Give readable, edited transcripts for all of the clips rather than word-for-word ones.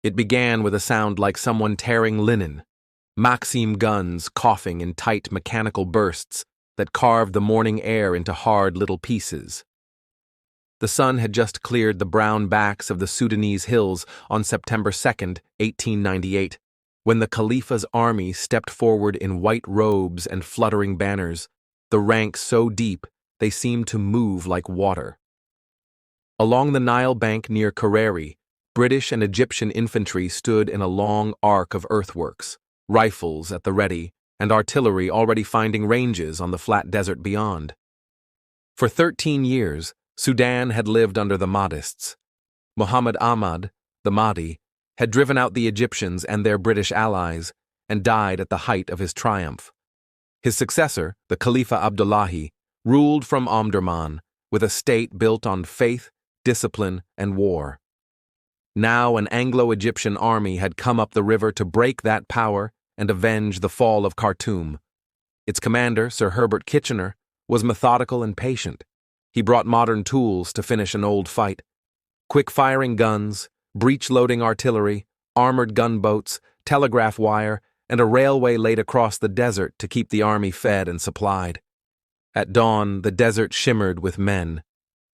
It began with a sound like someone tearing linen, Maxim guns coughing in tight mechanical bursts that carved the morning air into hard little pieces. The sun had just cleared the brown backs of the Sudanese hills on September 2nd, 1898, when the Khalifa's army stepped forward in white robes and fluttering banners, the ranks so deep they seemed to move like water. Along the Nile bank near Cavalry, British and Egyptian infantry stood in a long arc of earthworks, rifles at the ready, and artillery already finding ranges on the flat desert beyond. For 13 years, Sudan had lived under the Mahdists. Muhammad Ahmad, the Mahdi, had driven out the Egyptians and their British allies and died at the height of his triumph. His successor, the Khalifa Abdullahi, ruled from Omdurman with a state built on faith, discipline, and war. Now an Anglo-Egyptian army had come up the river to break that power and avenge the fall of Khartoum. Its commander, Sir Herbert Kitchener, was methodical and patient. He brought modern tools to finish an old fight. Quick-firing guns, breech-loading artillery, armored gunboats, telegraph wire, and a railway laid across the desert to keep the army fed and supplied. At dawn, the desert shimmered with men.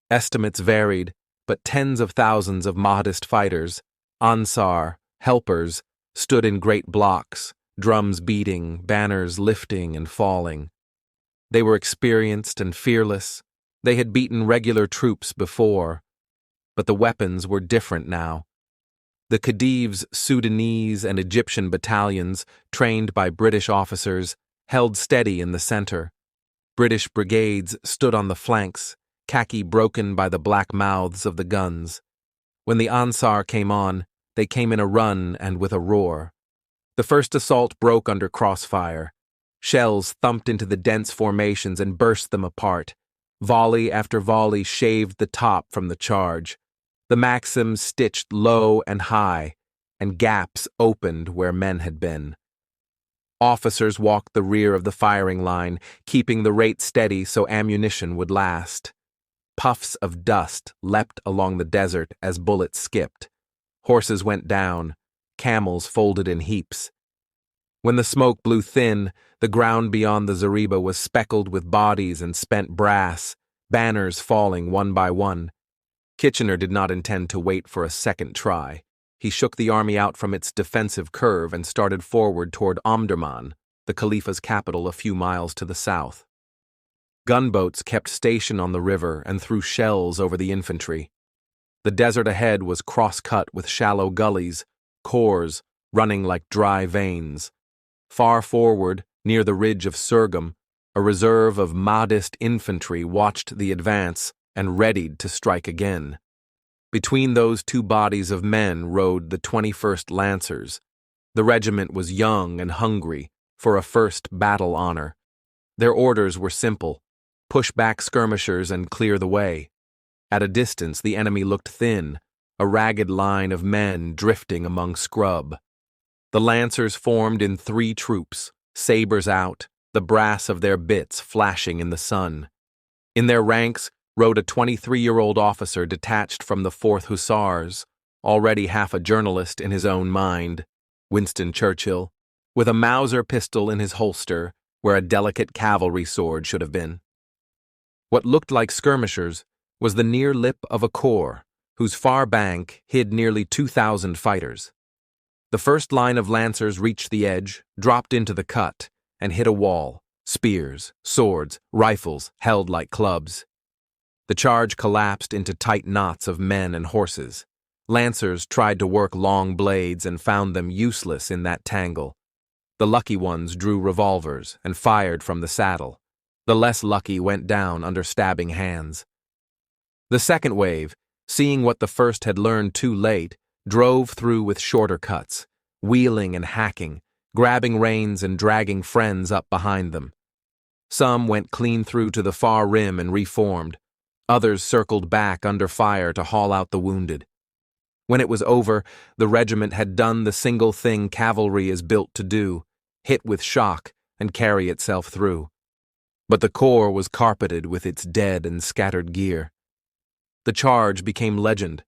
Estimates varied, but tens of thousands of Mahdist fighters, Ansar, helpers, stood in great blocks, drums beating, banners lifting and falling. They were experienced and fearless. They had beaten regular troops before, but the weapons were different now. The Khedive's Sudanese and Egyptian battalions, trained by British officers, held steady in the center. British brigades stood on the flanks, khaki broken by the black mouths of the guns. When the Ansar came on, they came in a run and with a roar. The first assault broke under crossfire. Shells thumped into the dense formations and burst them apart. Volley after volley shaved the top from the charge. The Maxims stitched low and high, and gaps opened where men had been. Officers walked the rear of the firing line, keeping the rate steady so ammunition would last. Puffs of dust leapt along the desert as bullets skipped. Horses went down, camels folded in heaps. When the smoke blew thin, the ground beyond the zareba was speckled with bodies and spent brass, banners falling one by one. Kitchener did not intend to wait for a second try. He shook the army out from its defensive curve and started forward toward Omdurman, the Khalifa's capital a few miles to the south. Gunboats kept station on the river and threw shells over the infantry. The desert ahead was cross-cut with shallow gullies, khors running like dry veins. Far forward, near the ridge of Surgham, a reserve of Mahdist infantry watched the advance and readied to strike again. Between those two bodies of men rode the 21st Lancers. The regiment was young and hungry for a first battle honor. Their orders were simple: push back skirmishers and clear the way. At a distance, the enemy looked thin, a ragged line of men drifting among scrub. The Lancers formed in 3 troops, sabers out, the brass of their bits flashing in the sun. In their ranks rode a 23-year-old officer detached from the 4th Hussars, already half a journalist in his own mind, Winston Churchill, with a Mauser pistol in his holster where a delicate cavalry sword should have been. What looked like skirmishers was the near lip of a corps, whose far bank hid nearly 2,000 fighters. The first line of Lancers reached the edge, dropped into the cut, and hit a wall, spears, swords, rifles held like clubs. The charge collapsed into tight knots of men and horses. Lancers tried to work long blades and found them useless in that tangle. The lucky ones drew revolvers and fired from the saddle. The less lucky went down under stabbing hands. The second wave, seeing what the first had learned too late, drove through with shorter cuts, wheeling and hacking, grabbing reins and dragging friends up behind them. Some went clean through to the far rim and reformed. Others circled back under fire to haul out the wounded. When it was over, the regiment had done the single thing cavalry is built to do: hit with shock and carry itself through. But the corps was carpeted with its dead and scattered gear. The charge became legend,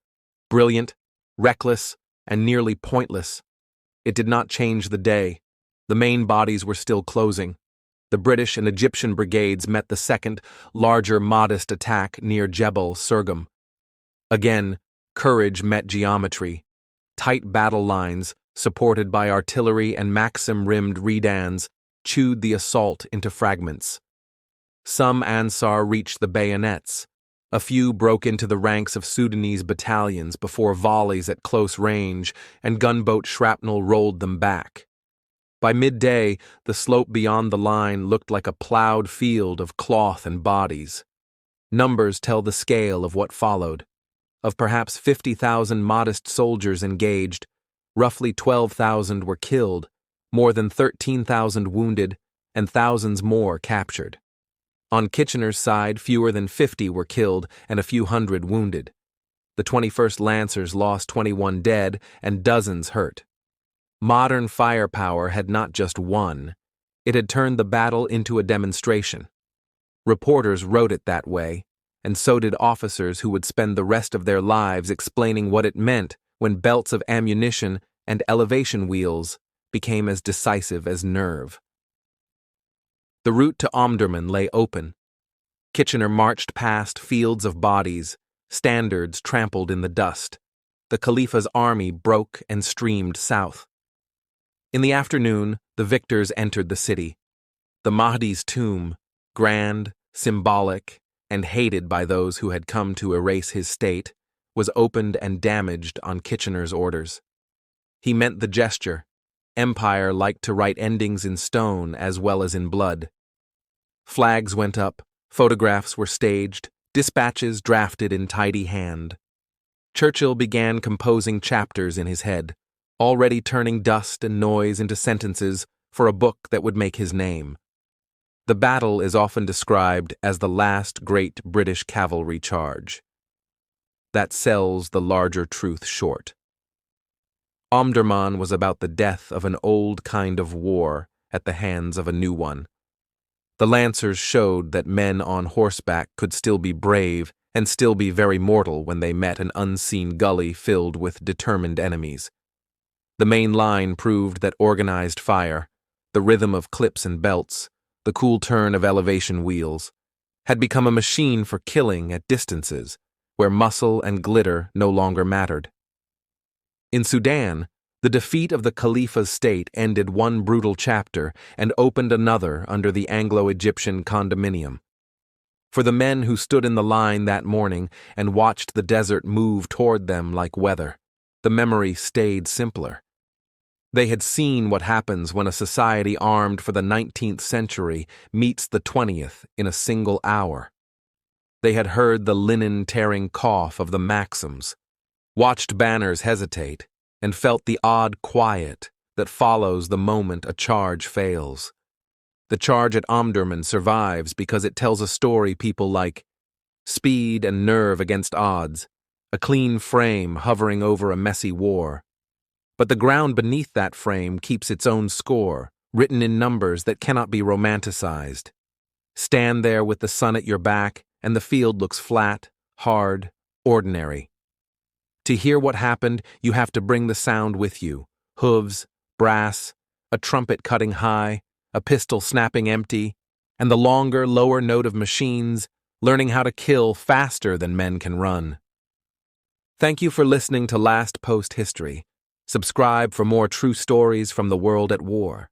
brilliant, reckless, and nearly pointless. It did not change the day. The main bodies were still closing. The British and Egyptian brigades met the second, larger Mahdist attack near Jebel Surghum. Again, courage met geometry. Tight battle lines, supported by artillery and Maxim-rimmed redans, chewed the assault into fragments. Some Ansar reached the bayonets. A few broke into the ranks of Sudanese battalions before volleys at close range and gunboat shrapnel rolled them back. By midday, the slope beyond the line looked like a plowed field of cloth and bodies. Numbers tell the scale of what followed. Of perhaps 50,000 Mahdist soldiers engaged, roughly 12,000 were killed, more than 13,000 wounded, and thousands more captured. On Kitchener's side, fewer than 50 were killed and a few hundred wounded. The 21st Lancers lost 21 dead and dozens hurt. Modern firepower had not just won, it had turned the battle into a demonstration. Reporters wrote it that way, and so did officers who would spend the rest of their lives explaining what it meant when belts of ammunition and elevation wheels became as decisive as nerve. The route to Omdurman lay open. Kitchener marched past fields of bodies, standards trampled in the dust. The Khalifa's army broke and streamed south. In the afternoon, the victors entered the city. The Mahdi's tomb, grand, symbolic, and hated by those who had come to erase his state, was opened and damaged on Kitchener's orders. He meant the gesture. Empire liked to write endings in stone as well as in blood. Flags went up, photographs were staged, dispatches drafted in tidy hand. Churchill began composing chapters in his head, already turning dust and noise into sentences for a book that would make his name. The battle is often described as the last great British cavalry charge. That sells the larger truth short. Omdurman was about the death of an old kind of war at the hands of a new one. The Lancers showed that men on horseback could still be brave and still be very mortal when they met an unseen gully filled with determined enemies. The main line proved that organized fire, the rhythm of clips and belts, the cool turn of elevation wheels, had become a machine for killing at distances where muscle and glitter no longer mattered. In Sudan, the defeat of the Khalifa's state ended one brutal chapter and opened another under the Anglo-Egyptian condominium. For the men who stood in the line that morning and watched the desert move toward them like weather, the memory stayed simpler. They had seen what happens when a society armed for the 19th century meets the 20th in a single hour. They had heard the linen-tearing cough of the Maxims, watched banners hesitate, and felt the odd quiet that follows the moment a charge fails. The charge at Omdurman survives because it tells a story people like: speed and nerve against odds, a clean frame hovering over a messy war. But the ground beneath that frame keeps its own score, written in numbers that cannot be romanticized. Stand there with the sun at your back, and the field looks flat, hard, ordinary. To hear what happened, you have to bring the sound with you: hooves, brass, a trumpet cutting high, a pistol snapping empty, and the longer, lower note of machines, learning how to kill faster than men can run. Thank you for listening to Last Post History. Subscribe for more true stories from the world at war.